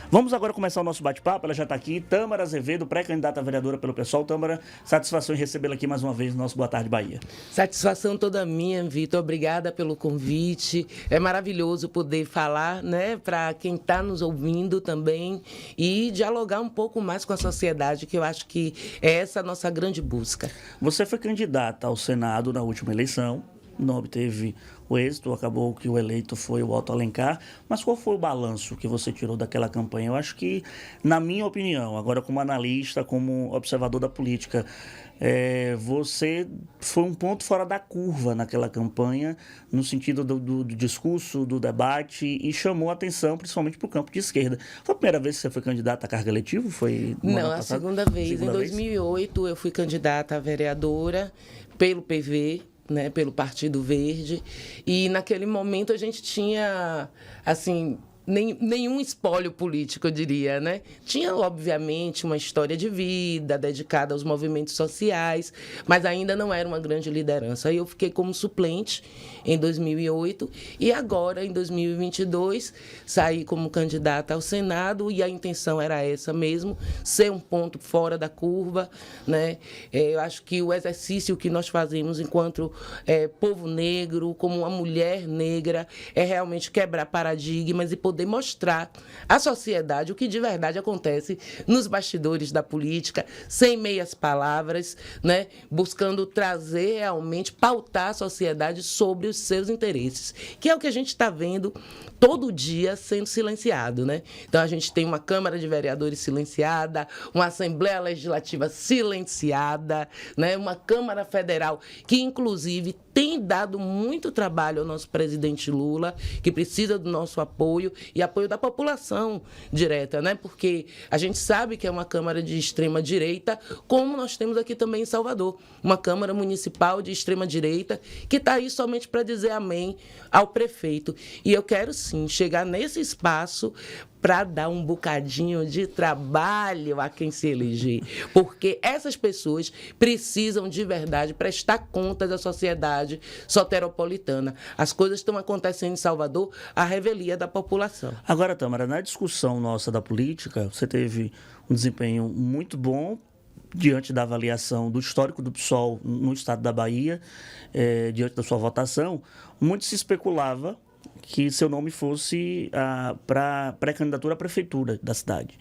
Vamos agora começar o nosso bate-papo. Ela já está aqui, Tâmara Azevedo, pré-candidata a vereadora pelo PSOL. Tâmara, satisfação em recebê-la aqui mais uma vez no nosso Boa Tarde Bahia. Satisfação toda minha, Vitor. Obrigada pelo convite. É maravilhoso poder falar, né, para quem está nos ouvindo também e dialogar um pouco mais com a sociedade, que eu acho que é essa a nossa grande busca. Você foi candidata ao Senado na última eleição, não obteve o êxito, acabou que o eleito foi o Otto Alencar, mas qual foi o balanço que você tirou daquela campanha? Eu acho que, na minha opinião, agora como analista, como observador da política, você foi um ponto fora da curva naquela campanha, no sentido do discurso, do debate, e chamou a atenção principalmente para o campo de esquerda. Foi a primeira vez que você foi candidata a cargo eletivo? Não, a segunda vez. Em 2008 eu fui candidata a vereadora pelo PV, né, pelo Partido Verde, e naquele momento a gente tinha, assim, nenhum espólio político, eu diria, né? Tinha, obviamente, uma história de vida dedicada aos movimentos sociais, mas ainda não era uma grande liderança. Aí eu fiquei como suplente em 2008 e agora, em 2022, saí como candidata ao Senado e a intenção era essa mesmo, ser um ponto fora da curva, né? Eu acho que o exercício que nós fazemos enquanto povo negro, como uma mulher negra, é realmente quebrar paradigmas e poder mostrar à sociedade o que de verdade acontece nos bastidores da política, sem meias palavras, né? Buscando trazer realmente, pautar a sociedade sobre os seus interesses, que é o que a gente está vendo todo dia sendo silenciado, né? Então, a gente tem uma Câmara de Vereadores silenciada, uma Assembleia Legislativa silenciada, né? Uma Câmara Federal que, inclusive, tem dado muito trabalho ao nosso presidente Lula, que precisa do nosso apoio e apoio da população direta, né? Porque a gente sabe que é uma Câmara de extrema-direita, como nós temos aqui também em Salvador, uma Câmara Municipal de extrema-direita, que está aí somente para dizer amém ao prefeito. E eu quero, sim, chegar nesse espaço para dar um bocadinho de trabalho a quem se eleger, porque essas pessoas precisam de verdade prestar contas à sociedade soteropolitana. As coisas estão acontecendo em Salvador à revelia da população. Agora, Tâmara, na discussão nossa da política, você teve um desempenho muito bom diante da avaliação do histórico do PSOL no estado da Bahia, diante da sua votação. Muito se especulava que seu nome fosse para pré-candidatura à prefeitura da cidade.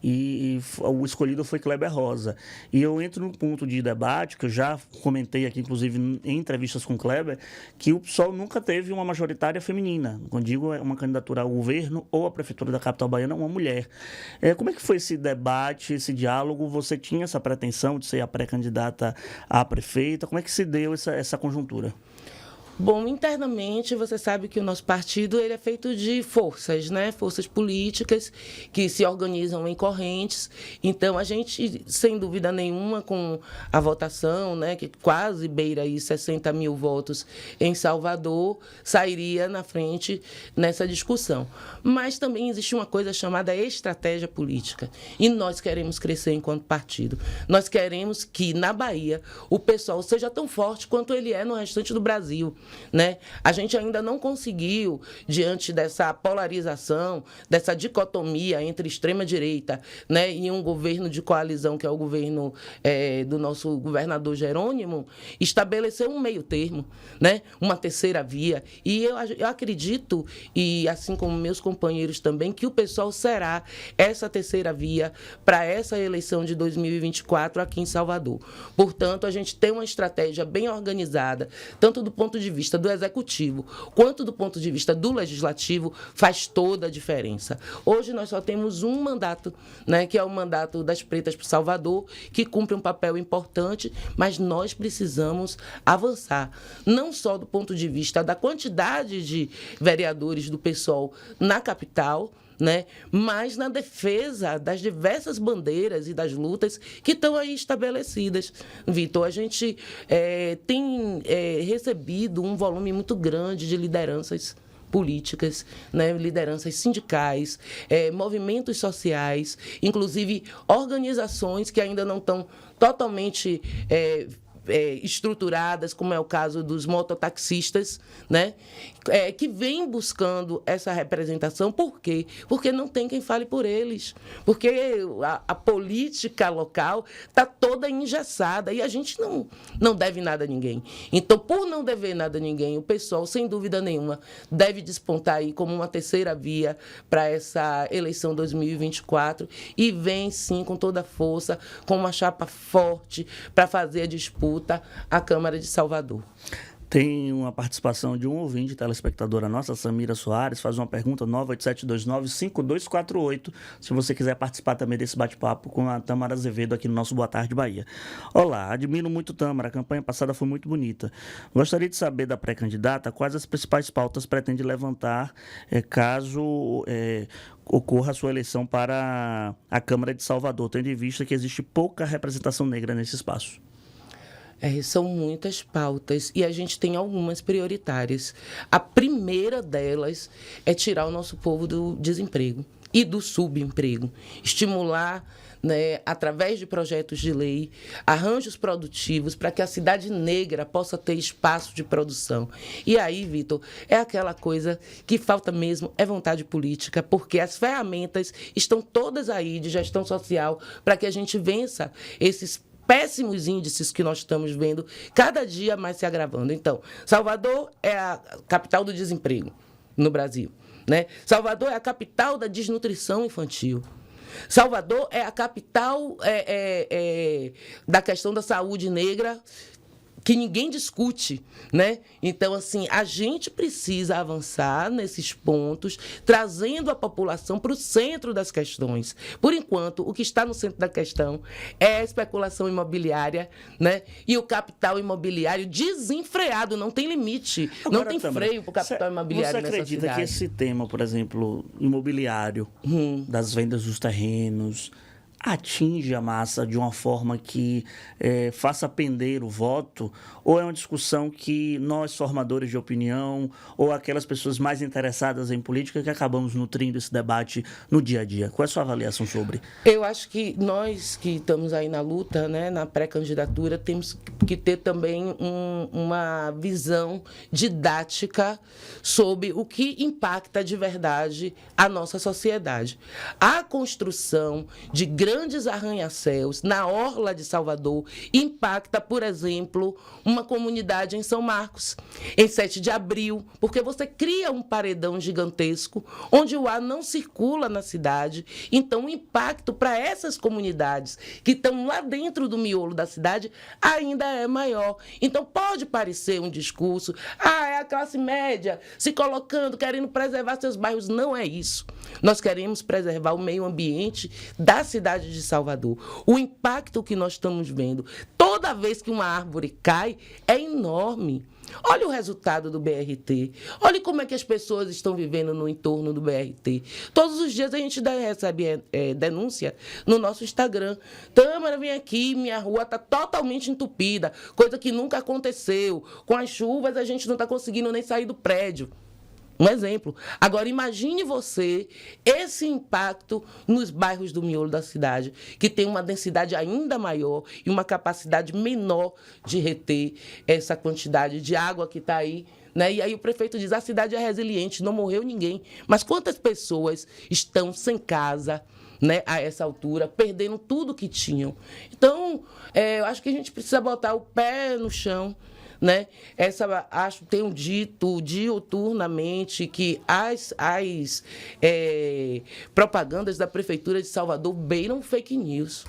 E o escolhido foi Kleber Rosa. E eu entro num ponto de debate, que eu já comentei aqui, inclusive, em entrevistas com Kleber, que o PSOL nunca teve uma majoritária feminina. Quando digo uma candidatura ao governo ou à prefeitura da capital baiana, uma mulher. Como é que foi esse debate, esse diálogo? Você tinha essa pretensão de ser a pré-candidata à prefeita? Como é que se deu essa conjuntura? Bom, internamente, você sabe que o nosso partido ele é feito de forças, né? Forças políticas que se organizam em correntes. Então, a gente, sem dúvida nenhuma, com a votação, né, que quase beira aí 60 mil votos em Salvador, sairia na frente nessa discussão. Mas também existe uma coisa chamada estratégia política. E nós queremos crescer enquanto partido. Nós queremos que, na Bahia, o PSOL seja tão forte quanto ele é no restante do Brasil. Né? A gente ainda não conseguiu, diante dessa polarização, dessa dicotomia entre extrema-direita, né, e um governo de coalizão, que é o governo do nosso governador Jerônimo, estabelecer um meio termo, né, uma terceira via. E eu acredito, e assim como meus companheiros também, que o PSOL será essa terceira via para essa eleição de 2024 aqui em Salvador. Portanto, a gente tem uma estratégia bem organizada, tanto do ponto de vista do Executivo, quanto do ponto de vista do Legislativo, faz toda a diferença. Hoje nós só temos um mandato, né, que é o mandato das Pretas para Salvador, que cumpre um papel importante, mas nós precisamos avançar, não só do ponto de vista da quantidade de vereadores do PSOL na capital, né, mas na defesa das diversas bandeiras e das lutas que estão aí estabelecidas. Vitor, a gente tem recebido um volume muito grande de lideranças políticas, né, lideranças sindicais, movimentos sociais, inclusive organizações que ainda não estão totalmente estruturadas, como é o caso dos mototaxistas, né? Que vêm buscando essa representação. Por quê? Porque não tem quem fale por eles. Porque a política local está toda engessada e a gente não deve nada a ninguém. Então, por não dever nada a ninguém, o pessoal, sem dúvida nenhuma, deve despontar aí como uma terceira via para essa eleição 2024 e vem, sim, com toda a força, com uma chapa forte para fazer a disputa à Câmara de Salvador. Tem uma participação de um ouvinte, telespectadora nossa, Samira Soares, faz uma pergunta, 98729-5248, se você quiser participar também desse bate-papo com a Tâmara Azevedo aqui no nosso Boa Tarde Bahia. Olá, admiro muito Tâmara, a campanha passada foi muito bonita. Gostaria de saber da pré-candidata quais as principais pautas pretende levantar caso ocorra a sua eleição para a Câmara de Salvador, tendo em vista que existe pouca representação negra nesse espaço. São muitas pautas e a gente tem algumas prioritárias. A primeira delas é tirar o nosso povo do desemprego e do subemprego. Estimular, né, através de projetos de lei, arranjos produtivos para que a cidade negra possa ter espaço de produção. E aí, Vitor, é aquela coisa que falta mesmo, é vontade política, porque as ferramentas estão todas aí de gestão social para que a gente vença esses péssimos índices que nós estamos vendo cada dia mais se agravando. Então, Salvador é a capital do desemprego no Brasil, né? Salvador é a capital da desnutrição infantil. Salvador é a capital da questão da saúde negra, que ninguém discute, né? Então, assim, a gente precisa avançar nesses pontos, trazendo a população para o centro das questões. Por enquanto, o que está no centro da questão é a especulação imobiliária, né? E o capital imobiliário desenfreado, não tem limite, não tem freio para o capital imobiliário nessa cidade. Você acredita que esse tema, por exemplo, imobiliário, das vendas dos terrenos, atinge a massa de uma forma que faça pender o voto, ou é uma discussão que nós, formadores de opinião, ou aquelas pessoas mais interessadas em política, que acabamos nutrindo esse debate no dia a dia? Qual é a sua avaliação sobre? Eu acho que nós que estamos aí na luta, né, na pré-candidatura, temos que ter também uma visão didática sobre o que impacta de verdade a nossa sociedade. A construção de grandes arranha-céus na orla de Salvador impacta, por exemplo, uma comunidade em São Marcos, em 7 de abril, porque você cria um paredão gigantesco onde o ar não circula na cidade. Então, o impacto para essas comunidades que estão lá dentro do miolo da cidade ainda é maior. Então, pode parecer um discurso, é a classe média se colocando, querendo preservar seus bairros. Não é isso. Nós queremos preservar o meio ambiente da cidade de Salvador. O impacto que nós estamos vendo toda vez que uma árvore cai é enorme. Olha o resultado do BRT. Olha como é que as pessoas estão vivendo no entorno do BRT. Todos os dias a gente recebe denúncia no nosso Instagram. Tâmara, vem aqui, minha rua está totalmente entupida, coisa que nunca aconteceu. Com as chuvas a gente não está conseguindo nem sair do prédio. Um exemplo. Agora, imagine você esse impacto nos bairros do miolo da cidade, que tem uma densidade ainda maior e uma capacidade menor de reter essa quantidade de água que está aí, né? E aí o prefeito diz, a cidade é resiliente, não morreu ninguém. Mas quantas pessoas estão sem casa, né, a essa altura, perdendo tudo que tinham? Então, eu acho que a gente precisa botar o pé no chão, né? Tenho dito diuturnamente que as propagandas da Prefeitura de Salvador beiram fake news.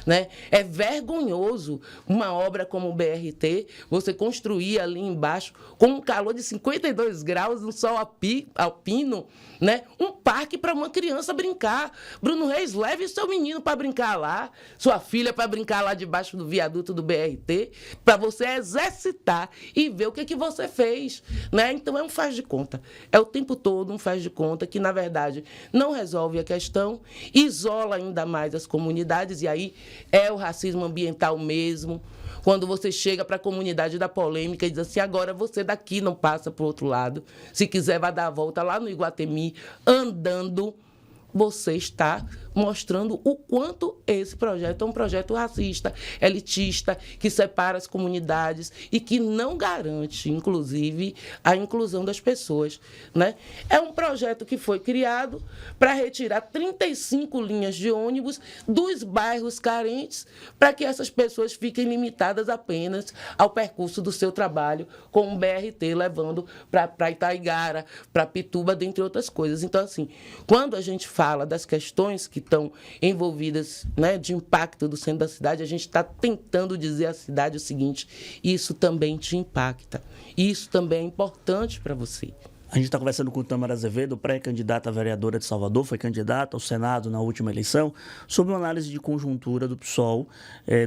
Né? É vergonhoso uma obra como o BRT, você construir ali embaixo, com um calor de 52 graus, no sol alpino, né? Um parque para uma criança brincar. Bruno Reis, leve seu menino para brincar lá, sua filha para brincar lá debaixo do viaduto do BRT, para você exercitar e ver o que você fez, né? Então é um faz de conta. É o tempo todo um faz de conta que, na verdade, não resolve a questão, isola ainda mais as comunidades, e aí é o racismo ambiental mesmo. Quando você chega para a comunidade da polêmica e diz assim, agora você daqui não passa para o outro lado, se quiser vai dar a volta lá no Iguatemi, andando, você está mostrando o quanto esse projeto é um projeto racista, elitista, que separa as comunidades e que não garante, inclusive, a inclusão das pessoas, né? É um projeto que foi criado para retirar 35 linhas de ônibus dos bairros carentes para que essas pessoas fiquem limitadas apenas ao percurso do seu trabalho com o BRT, levando para Itaigara, para Pituba, dentre outras coisas. Então, assim, quando a gente fala das questões que estão envolvidas, né, de impacto do centro da cidade, a gente está tentando dizer à cidade o seguinte: isso também te impacta, isso também é importante para você. A gente está conversando com Tâmara Azevedo, pré-candidata a vereadora de Salvador, foi candidata ao Senado na última eleição, sobre uma análise de conjuntura do PSOL.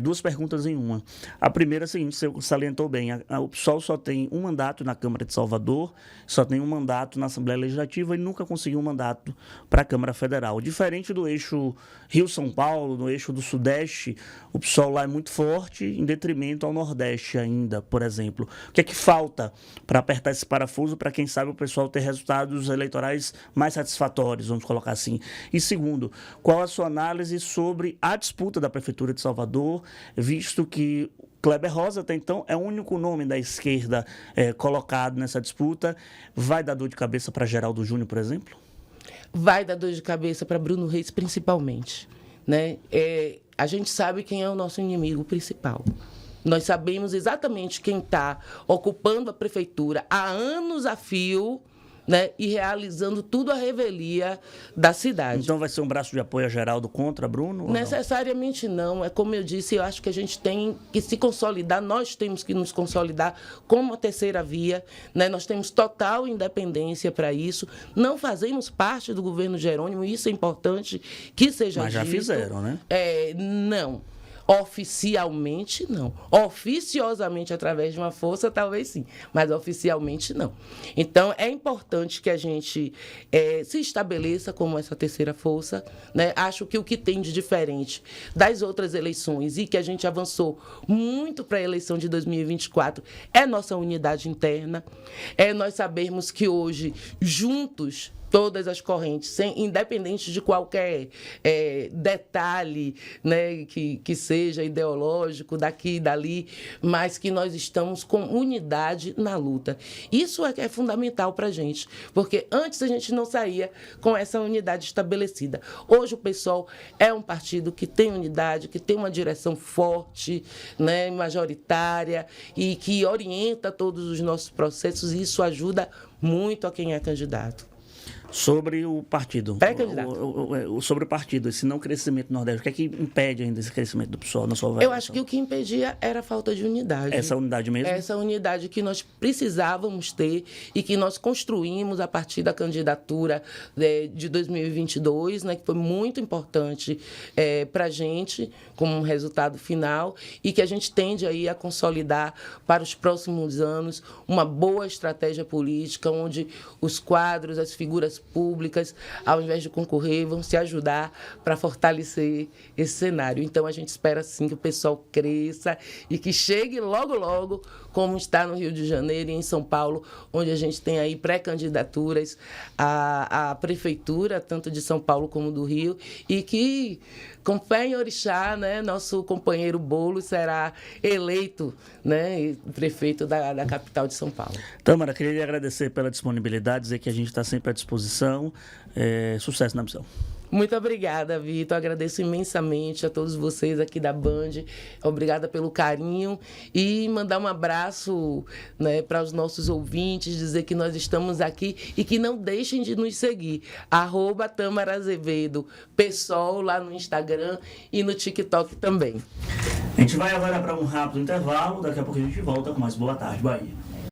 Duas perguntas em uma. A primeira é a seguinte: você salientou bem, o PSOL só tem um mandato na Câmara de Salvador, só tem um mandato na Assembleia Legislativa e nunca conseguiu um mandato para a Câmara Federal. Diferente do eixo Rio-São Paulo, no eixo do Sudeste, o PSOL lá é muito forte, em detrimento ao Nordeste ainda, por exemplo. O que é que falta para apertar esse parafuso, para quem sabe o pessoal ter resultados eleitorais mais satisfatórios, vamos colocar assim? E segundo, qual a sua análise sobre a disputa da Prefeitura de Salvador, visto que Kleber Rosa, até então, é o único nome da esquerda colocado nessa disputa? Vai dar dor de cabeça para Geraldo Júnior, por exemplo? Vai dar dor de cabeça para Bruno Reis, principalmente, né? A gente sabe quem é o nosso inimigo principal. Nós sabemos exatamente quem está ocupando a prefeitura há anos a fio, né, e realizando tudo à revelia da cidade. Então vai ser um braço de apoio a Geraldo contra Bruno? Necessariamente não. É como eu disse, eu acho que a gente tem que se consolidar, nós temos que nos consolidar como a terceira via, né? Nós temos total independência para isso, não fazemos parte do governo Jerônimo, isso é importante que seja dito. Mas já fizeram, né? Não. Oficialmente, não. Oficiosamente, através de uma força, talvez sim, mas oficialmente, não. Então, é importante que a gente se estabeleça como essa terceira força, né? Acho que o que tem de diferente das outras eleições e que a gente avançou muito para a eleição de 2024 é nossa unidade interna, nós sabermos que hoje, juntos, todas as correntes, independente de qualquer detalhe, né, que seja ideológico, daqui e dali, mas que nós estamos com unidade na luta. Isso é fundamental para a gente, porque antes a gente não saía com essa unidade estabelecida. Hoje o PSOL é um partido que tem unidade, que tem uma direção forte, né, majoritária, e que orienta todos os nossos processos, e isso ajuda muito a quem é candidato. Sobre o partido. Pré-candidato. Sobre o partido, esse não crescimento do Nordeste, o que é que impede ainda esse crescimento do PSOL na sua avaliação? Eu acho que o que impedia era a falta de unidade. Essa unidade mesmo? Essa unidade que nós precisávamos ter e que nós construímos a partir da candidatura de 2022, né, que foi muito importante para a gente, como um resultado final, e que a gente tende aí a consolidar para os próximos anos uma boa estratégia política, onde os quadros, as figuras públicas, ao invés de concorrer, vão se ajudar para fortalecer esse cenário. Então, a gente espera, sim, que o pessoal cresça e que chegue logo, logo, como está no Rio de Janeiro e em São Paulo, onde a gente tem aí pré-candidaturas à prefeitura, tanto de São Paulo como do Rio, e que, com fé em Orixá, né, nosso companheiro Boulos será eleito, né, prefeito da capital de São Paulo. Tâmara, queria lhe agradecer pela disponibilidade, dizer que a gente está sempre à disposição. Sucesso na missão. Muito obrigada, Vitor. Agradeço imensamente a todos vocês aqui da Band. Obrigada pelo carinho e mandar um abraço, né, para os nossos ouvintes, dizer que nós estamos aqui e que não deixem de nos seguir. @Tâmara Azevedo, PSOL lá no Instagram e no TikTok também. A gente vai agora para um rápido intervalo. Daqui a pouco a gente volta com mais Boa Tarde, Bahia.